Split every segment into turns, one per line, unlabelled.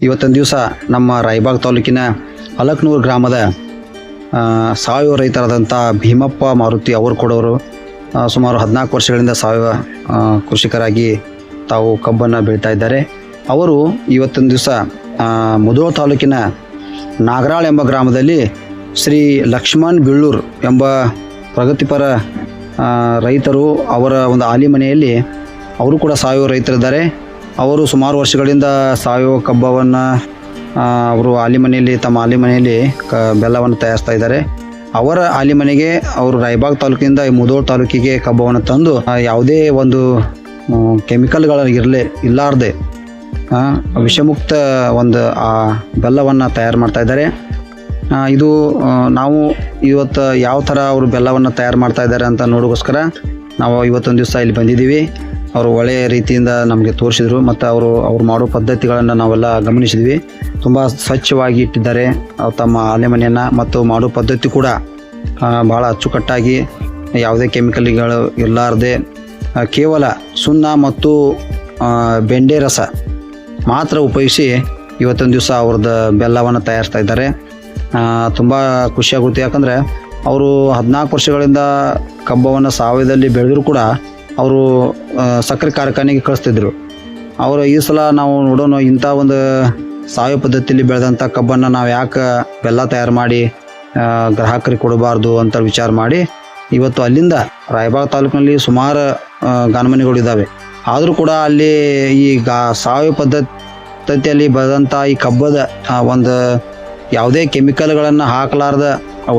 ಇವತ್ತಿನ ದಿವಸ ನಮ್ಮ ರಾಯಬಾಗ್ ತಾಲೂಕಿನ ಅಲಕ್ನೂರು ಗ್ರಾಮದ ಸಾವಯವ ರೈತರಾದಂಥ ಭೀಮಪ್ಪ ಮಾರುತಿ ಅವರು ಕೊಡೋರು ಸುಮಾರು 14 ವರ್ಷಗಳಿಂದ ಸಾವಯವ ಕೃಷಿಕರಾಗಿ ತಾವು ಕಬ್ಬನ್ನು ಬೆಳೀತಾ ಇದ್ದಾರೆ. ಅವರು ಇವತ್ತಿನ ದಿವಸ ಮುಧೋಳ ತಾಲೂಕಿನ ನಾಗರಾಳ್ ಎಂಬ ಗ್ರಾಮದಲ್ಲಿ ಶ್ರೀ ಲಕ್ಷ್ಮಣ್ ಬಿಳ್ಳೂರ್ ಎಂಬ ಪ್ರಗತಿಪರ ರೈತರು ಅವರ ಒಂದು ಆಲಿಮನೆಯಲ್ಲಿ ಅವರು ಕೂಡ ಸಾವಯವ ರೈತರಿದ್ದಾರೆ. ಅವರು ಸುಮಾರು ವರ್ಷಗಳಿಂದ ಸಾವಯವ ಕಬ್ಬವನ್ನು ಅವರು ಆಲಿಮನೆಯಲ್ಲಿ ತಮ್ಮ ಆಲಿಮನೆಯಲ್ಲಿ ಬೆಲ್ಲವನ್ನು ತಯಾರಿಸ್ತಾ ಇದ್ದಾರೆ. ಅವರ ಆಲಿಮನೆಗೆ ಅವರು ರಾಯಬಾಗ್ ತಾಲೂಕಿನಿಂದ ಮುಧೋಳ ತಾಲೂಕಿಗೆ ಕಬ್ಬವನ್ನು ತಂದು ಯಾವುದೇ ಒಂದು ಕೆಮಿಕಲ್ಗಳು ಇಲ್ಲಾರ್ದೆ ವಿಷಮುಕ್ತ ಒಂದು ಆ ಬೆಲ್ಲವನ್ನು ತಯಾರು ಮಾಡ್ತಾ ಇದ್ದಾರೆ. ಇದು ನಾವು ಇವತ್ತು ಯಾವ ಥರ ಅವರು ಬೆಲ್ಲವನ್ನು ತಯಾರು ಮಾಡ್ತಾ ಇದ್ದಾರೆ ಅಂತ ನೋಡೋಕ್ಕೋಸ್ಕರ ನಾವು ಇವತ್ತೊಂದು ದಿವಸ ಇಲ್ಲಿ ಬಂದಿದ್ದೀವಿ. ಅವರು ಒಳ್ಳೆಯ ರೀತಿಯಿಂದ ನಮಗೆ ತೋರಿಸಿದರು ಮತ್ತು ಅವ್ರು ಮಾಡೋ ಪದ್ಧತಿಗಳನ್ನು ನಾವೆಲ್ಲ ಗಮನಿಸಿದ್ವಿ. ತುಂಬ ಸ್ವಚ್ಛವಾಗಿ ಇಟ್ಟಿದ್ದಾರೆ ತಮ್ಮ ಆಲೆಮನೆಯನ್ನು ಮತ್ತು ಮಾಡೋ ಪದ್ಧತಿ ಕೂಡ ಭಾಳ ಅಚ್ಚುಕಟ್ಟಾಗಿ ಯಾವುದೇ ಕೆಮಿಕಲ್ಗಳು ಇರಲಾರ್ದೆ ಕೇವಲ ಸುಣ್ಣ ಮತ್ತು ಬೆಂಡೆ ರಸ ಮಾತ್ರ ಉಪಯೋಗಿಸಿ ಇವತ್ತೊಂದು ದಿವಸ ಅವ್ರದ್ದು ಬೆಲ್ಲವನ್ನು ತಯಾರಿಸ್ತಾ ಇದ್ದಾರೆ. ತುಂಬ ಖುಷಿಯಾಗುತ್ತೆ. ಯಾಕಂದರೆ ಅವರು 14 ವರ್ಷಗಳಿಂದ ಕಬ್ಬವನ್ನು ಸಾವಯವದಲ್ಲಿ ಬೆಳೆದರೂ ಕೂಡ ಅವರು ಸಕ್ಕರೆ ಕಾರ್ಖಾನೆಗೆ ಕಳಿಸ್ತಿದ್ರು. ಅವರು ಈ ಸಲ ನಾವು ನೋಡೋಣ ಇಂಥ ಒಂದು ಸಾವಯವ ಪದ್ಧತಿಯಲ್ಲಿ ಬೆಳೆದಂಥ ಕಬ್ಬನ್ನು ನಾವು ಯಾಕೆ ಬೆಲ್ಲ ತಯಾರು ಮಾಡಿ ಗ್ರಾಹಕರಿಗೆ ಕೊಡಬಾರ್ದು ಅಂತ ವಿಚಾರ ಮಾಡಿ ಇವತ್ತು ಅಲ್ಲಿಂದ ರಾಯಬಾಗ್ ತಾಲೂಕಿನಲ್ಲಿ ಸುಮಾರು ಗಾನಮನೆಗಳಿದ್ದಾವೆ. ಆದರೂ ಕೂಡ ಅಲ್ಲಿ ಈ ಸಾವಯವ ಪದ್ಧತಿಯಲ್ಲಿ ಬೆಳೆದಂಥ ಈ ಕಬ್ಬದ ಒಂದು ಯಾವುದೇ ಕೆಮಿಕಲ್ಗಳನ್ನು ಹಾಕಲಾರ್ದ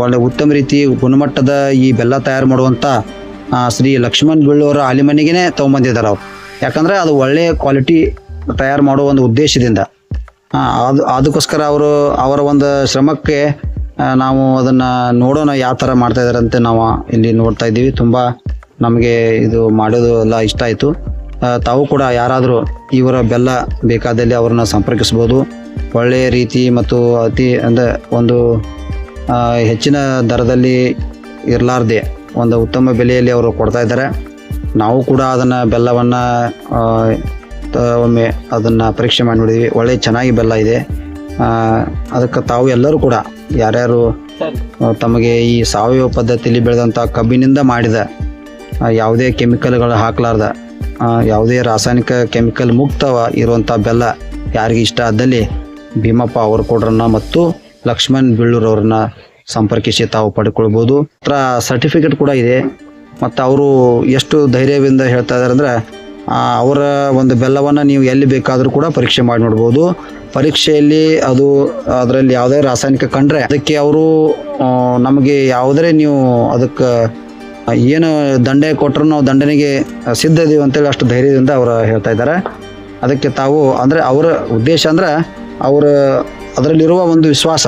ಒಳ್ಳೆ ಉತ್ತಮ ರೀತಿ ಗುಣಮಟ್ಟದ ಈ ಬೆಲ್ಲ ತಯಾರು ಮಾಡುವಂಥ ಶ್ರೀ ಲಕ್ಷ್ಮಣ್ ಬಿಳ್ಳೂರ ಆಲಿಮನೆಗೆ ತೊಗೊಂಬಂದಿದ್ದಾರೆ ಅವರು. ಯಾಕಂದರೆ ಅದು ಒಳ್ಳೆಯ ಕ್ವಾಲಿಟಿ ತಯಾರು ಮಾಡೋ ಒಂದು ಉದ್ದೇಶದಿಂದ ಅದಕ್ಕೋಸ್ಕರ ಅವರ ಒಂದು ಶ್ರಮಕ್ಕೆ ನಾವು ಅದನ್ನು ನೋಡೋಣ ಯಾವ ಥರ ಮಾಡ್ತಾಯಿದ್ದಾರೆ ಅಂತ ನಾವು ಇಲ್ಲಿ ನೋಡ್ತಾ ಇದ್ದೀವಿ. ತುಂಬ ನಮಗೆ ಇದು ಮಾಡೋದು ಎಲ್ಲ ಇಷ್ಟ ಆಯಿತು. ತಾವು ಕೂಡ ಯಾರಾದರೂ ಇವರ ಬೆಲ್ಲ ಬೇಕಾದಲ್ಲಿ ಅವ್ರನ್ನ ಸಂಪರ್ಕಿಸ್ಬೋದು. ಒಳ್ಳೆಯ ರೀತಿ ಮತ್ತು ಅತಿ ಅಂದರೆ ಒಂದು ಹೆಚ್ಚಿನ ದರದಲ್ಲಿ ಇರಲಾರ್ದೆ ಒಂದು ಉತ್ತಮ ಬೆಲೆಯಲ್ಲಿ ಅವರು ಕೊಡ್ತಾ ಇದ್ದಾರೆ. ನಾವು ಕೂಡ ಅದನ್ನು ಬೆಲ್ಲವನ್ನು ಒಮ್ಮೆ ಅದನ್ನು ಪರೀಕ್ಷೆ ಮಾಡಿ ನೋಡಿದ್ವಿ. ಒಳ್ಳೆ ಚೆನ್ನಾಗಿ ಬೆಲ್ಲ ಇದೆ. ಅದಕ್ಕೆ ತಾವು ಎಲ್ಲರೂ ಕೂಡ ಯಾರ್ಯಾರು ತಮಗೆ ಈ ಸಾವಯವ ಪದ್ಧತಿಯಲ್ಲಿ ಬೆಳೆದಂಥ ಕಬ್ಬಿನಿಂದ ಮಾಡಿದ ಯಾವುದೇ ಕೆಮಿಕಲ್ಗಳು ಹಾಕಲಾರ್ದ ಯಾವುದೇ ರಾಸಾಯನಿಕ ಕೆಮಿಕಲ್ ಮುಕ್ತ ಇರುವಂಥ ಬೆಲ್ಲ ಯಾರಿಗೆ ಇಷ್ಟ ಆದಲ್ಲಿ ಭೀಮಪ್ಪ ಅವರು ಕೊಡ್ರನ್ನ ಮತ್ತು ಲಕ್ಷ್ಮಣ್ ಬಿಳ್ಳೂರ್ ಅವ್ರನ್ನ ಸಂಪರ್ಕಿಸಿ ತಾವು ಪಡ್ಕೊಳ್ಬೋದು. ಹತ್ರ ಸರ್ಟಿಫಿಕೇಟ್ ಕೂಡ ಇದೆ. ಮತ್ತು ಅವರು ಎಷ್ಟು ಧೈರ್ಯದಿಂದ ಹೇಳ್ತಾ ಇದ್ದಾರೆ ಅಂದರೆ ಅವರ ಒಂದು ಬೆಲ್ಲವನ್ನು ನೀವು ಎಲ್ಲಿ ಬೇಕಾದರೂ ಕೂಡ ಪರೀಕ್ಷೆ ಮಾಡಿ ನೋಡ್ಬೋದು. ಪರೀಕ್ಷೆಯಲ್ಲಿ ಅದರಲ್ಲಿ ಯಾವುದೇ ರಾಸಾಯನಿಕ ಕಂಡ್ರೆ ಅದಕ್ಕೆ ಅವರು ನಮಗೆ ಯಾವುದೇ ನೀವು ಅದಕ್ಕೆ ಏನು ದಂಡೆ ಕೊಟ್ಟರು ನಾವು ದಂಡನೆಗೆ ಸಿದ್ಧ ಇದೀವಿ ಅಂತೇಳಿ ಅಷ್ಟು ಧೈರ್ಯದಿಂದ ಅವರು ಹೇಳ್ತಾ ಇದ್ದಾರೆ. ಅದಕ್ಕೆ ತಾವು ಅಂದರೆ ಅವರ ಉದ್ದೇಶ ಅಂದರೆ ಅದರಲ್ಲಿರುವ ಒಂದು ವಿಶ್ವಾಸ,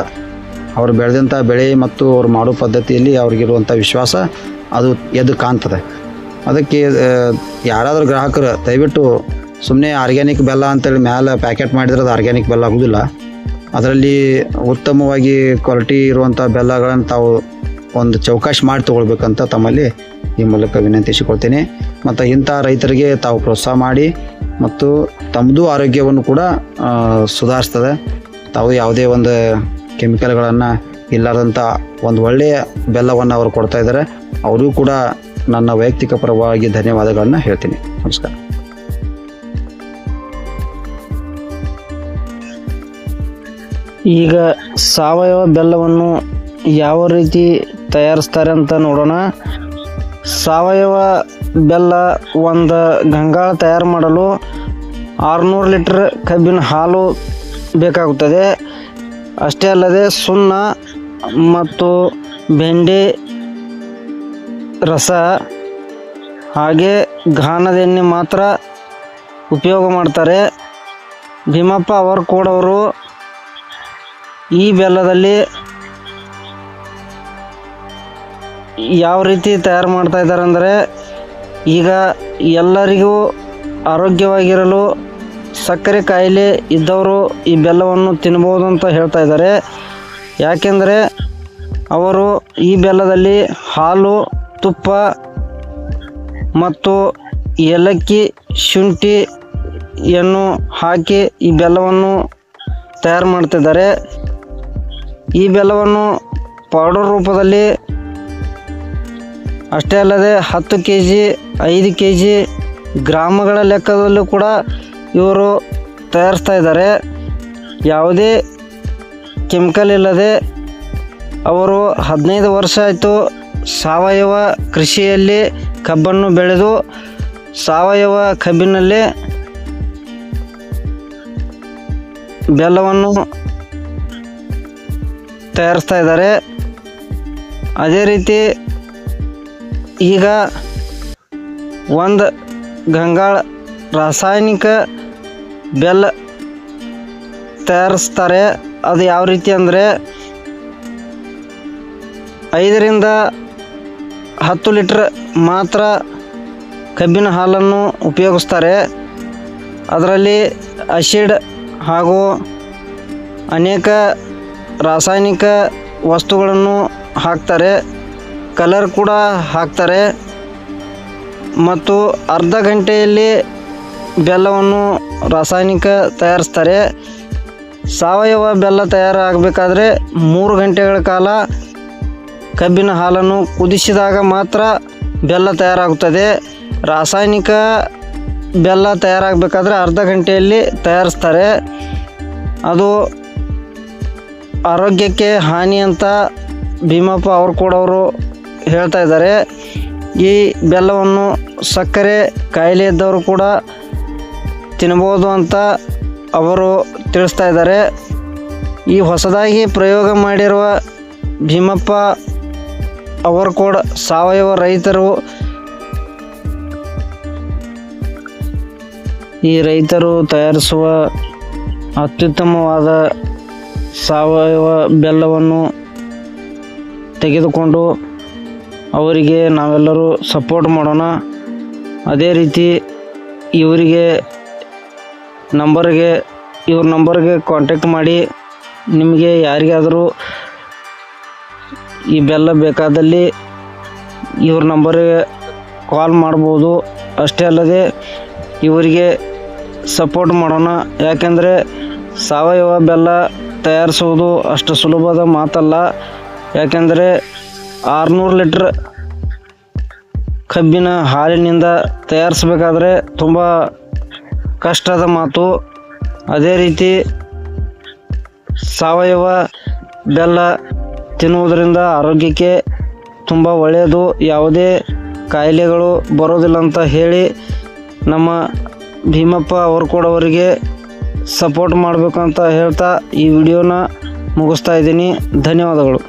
ಅವರು ಬೆಳೆದಂಥ ಬೆಳೆ ಮತ್ತು ಅವ್ರು ಮಾಡೋ ಪದ್ಧತಿಯಲ್ಲಿ ಅವ್ರಿಗಿರುವಂಥ ವಿಶ್ವಾಸ ಅದು ಎದ್ದು ಕಾಣ್ತದೆ. ಅದಕ್ಕೆ ಯಾರಾದರೂ ಗ್ರಾಹಕರು ದಯವಿಟ್ಟು ಸುಮ್ಮನೆ ಆರ್ಗ್ಯಾನಿಕ್ ಬೆಲ್ಲ ಅಂತೇಳಿ ಮೇಲೆ ಪ್ಯಾಕೆಟ್ ಮಾಡಿದ್ರೆ ಅದು ಆರ್ಗ್ಯಾನಿಕ್ ಬೆಲ್ಲ ಆಗೋದಿಲ್ಲ. ಅದರಲ್ಲಿ ಉತ್ತಮವಾಗಿ ಕ್ವಾಲಿಟಿ ಇರುವಂಥ ಬೆಲ್ಲಗಳನ್ನು ತಾವು ಒಂದು ಚೌಕಾಶಿ ಮಾಡಿ ತೊಗೊಳ್ಬೇಕಂತ ತಮ್ಮಲ್ಲಿ ಈ ಮೂಲಕ ವಿನಂತಿಸಿಕೊಳ್ತೀನಿ. ಮತ್ತು ಇಂಥ ರೈತರಿಗೆ ತಾವು ಪ್ರೋತ್ಸಾಹ ಮಾಡಿ ಮತ್ತು ತಮ್ಮದು ಆರೋಗ್ಯವನ್ನು ಕೂಡ ಸುಧಾರಿಸ್ತದೆ. ತಾವು ಯಾವುದೇ ಒಂದು ಕೆಮಿಕಲ್ಗಳನ್ನು ಇಲ್ಲದಂಥ ಒಂದು ಒಳ್ಳೆಯ ಬೆಲ್ಲವನ್ನು ಅವರು ಕೊಡ್ತಾ ಇದ್ದಾರೆ. ಅವರಿಗೂ ಕೂಡ ನನ್ನ ವೈಯಕ್ತಿಕ ಪರವಾಗಿ ಧನ್ಯವಾದಗಳನ್ನು ಹೇಳ್ತೀನಿ. ನಮಸ್ಕಾರ.
ಈಗ ಸಾವಯವ ಬೆಲ್ಲವನ್ನು ಯಾವ ರೀತಿ ತಯಾರಿಸ್ತಾರೆ ಅಂತ ನೋಡೋಣ. ಸಾವಯವ ಬೆಲ್ಲ ಒಂದು ಗಂಗಾಳ ತಯಾರು ಮಾಡಲು 600 ಲೀಟರ್ ಕಬ್ಬಿನ ಹಾಲು ಬೇಕಾಗುತ್ತದೆ. ಅಷ್ಟೇ ಅಲ್ಲದೆ ಸುಣ್ಣ ಮತ್ತು ಬೆಂಡೆ ರಸ ಹಾಗೆ ಗಾಣದ ಎಣ್ಣೆ ಮಾತ್ರ ಉಪಯೋಗ ಮಾಡ್ತಾರೆ. ಭೀಮಪ್ಪ ಅವರು ಕೊಡೋರು ಈ ಬೆಲ್ಲದಲ್ಲಿ ಯಾವ ರೀತಿ ತಯಾರು ಮಾಡ್ತಾ ಇದ್ದಾರೆ ಅಂದರೆ ಈಗ ಎಲ್ಲರಿಗೂ ಆರೋಗ್ಯವಾಗಿರಲು ಸಕ್ಕರೆ ಕಾಯಿಲೆ ಇದ್ದವರು ಈ ಬೆಲ್ಲವನ್ನು ತಿನ್ಬೋದು ಅಂತ ಹೇಳ್ತಾ ಇದ್ದಾರೆ. ಯಾಕೆಂದರೆ ಅವರು ಈ ಬೆಲ್ಲದಲ್ಲಿ ಹಾಲು, ತುಪ್ಪ ಮತ್ತು ಏಲಕ್ಕಿ, ಶುಂಠಿಯನ್ನು ಹಾಕಿ ಈ ಬೆಲ್ಲವನ್ನು ತಯಾರು ಮಾಡ್ತಿದ್ದಾರೆ. ಈ ಬೆಲ್ಲವನ್ನು ಪೌಡರ್ ರೂಪದಲ್ಲಿ ಅಷ್ಟೇ ಅಲ್ಲದೆ 10 kg 5 kg ಗ್ರಾಮಗಳ ಲೆಕ್ಕದಲ್ಲೂ ಕೂಡ ಇವರು ತಯಾರಿಸ್ತಾ ಇದ್ದಾರೆ. ಯಾವುದೇ ಕೆಮಿಕಲ್ ಇಲ್ಲದೆ ಅವರು 15 ವರ್ಷ ಆಯಿತು ಸಾವಯವ ಕೃಷಿಯಲ್ಲಿ ಕಬ್ಬನ್ನು ಬೆಳೆದು ಸಾವಯವ ಕಬ್ಬಿನಲ್ಲಿ ಬೆಲ್ಲವನ್ನು ತಯಾರಿಸ್ತಾ ಇದ್ದಾರೆ. ಅದೇ ರೀತಿ ಈಗ ಒಂದು ಗಂಗಾಳ ರಾಸಾಯನಿಕ ಬೆಲ್ಲ ತಯಾರಿಸ್ತಾರೆ. ಅದು ಯಾವ ರೀತಿ ಅಂದರೆ 5 ರಿಂದ 10 ಲೀಟ್ರ್ ಮಾತ್ರ ಕಬ್ಬಿನ ಹಾಲನ್ನು ಉಪಯೋಗಿಸ್ತಾರೆ. ಅದರಲ್ಲಿ ಆಸಿಡ್ ಹಾಗೂ ಅನೇಕ ರಾಸಾಯನಿಕ ವಸ್ತುಗಳನ್ನು ಹಾಕ್ತಾರೆ, ಕಲರ್ ಕೂಡ ಹಾಕ್ತಾರೆ ಮತ್ತು ಅರ್ಧ ಗಂಟೆಯಲ್ಲಿ ಬೆಲ್ಲವನ್ನು ರಾಸಾಯನಿಕ ತಯಾರಿಸ್ತಾರೆ. ಸಾವಯವ ಬೆಲ್ಲ ತಯಾರಾಗಬೇಕಾದ್ರೆ 3 ಗಂಟೆಗಳ ಕಾಲ ಕಬ್ಬಿನ ಹಾಲನ್ನು ಕುದಿಸಿದಾಗ ಮಾತ್ರ ಬೆಲ್ಲ ತಯಾರಾಗುತ್ತದೆ. ರಾಸಾಯನಿಕ ಬೆಲ್ಲ ತಯಾರಾಗಬೇಕಾದ್ರೆ ಅರ್ಧ ಗಂಟೆಯಲ್ಲಿ ತಯಾರಿಸ್ತಾರೆ. ಅದು ಆರೋಗ್ಯಕ್ಕೆ ಹಾನಿ ಅಂತ ಭೀಮಪ್ಪ ಅವರು ಕೂಡ ಹೇಳ್ತಾ ಇದ್ದಾರೆ. ಈ ಬೆಲ್ಲವನ್ನು ಸಕ್ಕರೆ ಕಾಯಿಲೆ ಇದ್ದವರು ಕೂಡ ತಿನ್ಬೋದು ಅಂತ ಅವರು ತಿಳಿಸ್ತಾ ಇದ್ದಾರೆ. ಈ ಹೊಸದಾಗಿ ಪ್ರಯೋಗ ಮಾಡಿರುವ ಭೀಮಪ್ಪ ಅವರು ಕೂಡ ಸಾವಯವ ರೈತರು. ಈ ರೈತರು ತಯಾರಿಸುವ ಅತ್ಯುತ್ತಮವಾದ ಸಾವಯವ ಬೆಲ್ಲವನ್ನು ತೆಗೆದುಕೊಂಡು ಅವರಿಗೆ ನಾವೆಲ್ಲರೂ ಸಪೋರ್ಟ್ ಮಾಡೋಣ. ಅದೇ ರೀತಿ ಇವ್ರ ನಂಬರ್ಗೆ ಕಾಂಟ್ಯಾಕ್ಟ್ ಮಾಡಿ ನಿಮಗೆ ಯಾರಿಗಾದರೂ ಈ ಬೆಲ್ಲ ಬೇಕಾದಲ್ಲಿ ಇವ್ರ ನಂಬರ್ಗೆ ಕಾಲ್ ಮಾಡ್ಬೋದು. ಅಷ್ಟೇ ಅಲ್ಲದೆ ಇವರಿಗೆ ಸಪೋರ್ಟ್ ಮಾಡೋಣ. ಯಾಕೆಂದರೆ ಸಾವಯವ ಬೆಲ್ಲ ತಯಾರಿಸುವುದು ಅಷ್ಟು ಸುಲಭದ ಮಾತಲ್ಲ. ಯಾಕೆಂದರೆ 600 ಲೀಟ್ರ್ ಕಬ್ಬಿನ ಹಾಲಿನಿಂದ ತಯಾರಿಸಬೇಕಾದ್ರೆ ತುಂಬ ಕಷ್ಟದ ಮಾತು. ಅದೇ ರೀತಿ ಸಾವಯವ ಬೆಲ್ಲ ತಿನ್ನುವುದರಿಂದ ಆರೋಗ್ಯಕ್ಕೆ ತುಂಬ ಒಳ್ಳೆಯದು, ಯಾವುದೇ ಕಾಯಿಲೆಗಳು ಬರೋದಿಲ್ಲ ಅಂತ ಹೇಳಿ ನಮ್ಮ ಭೀಮಪ್ಪ ಅವರು ಕೂಡ ಅವರಿಗೆ ಸಪೋರ್ಟ್ ಮಾಡಬೇಕು ಅಂತ ಹೇಳ್ತಾ ಈ ವಿಡಿಯೋನ ಮುಗಿಸ್ತಾ ಇದ್ದೀನಿ. ಧನ್ಯವಾದಗಳು.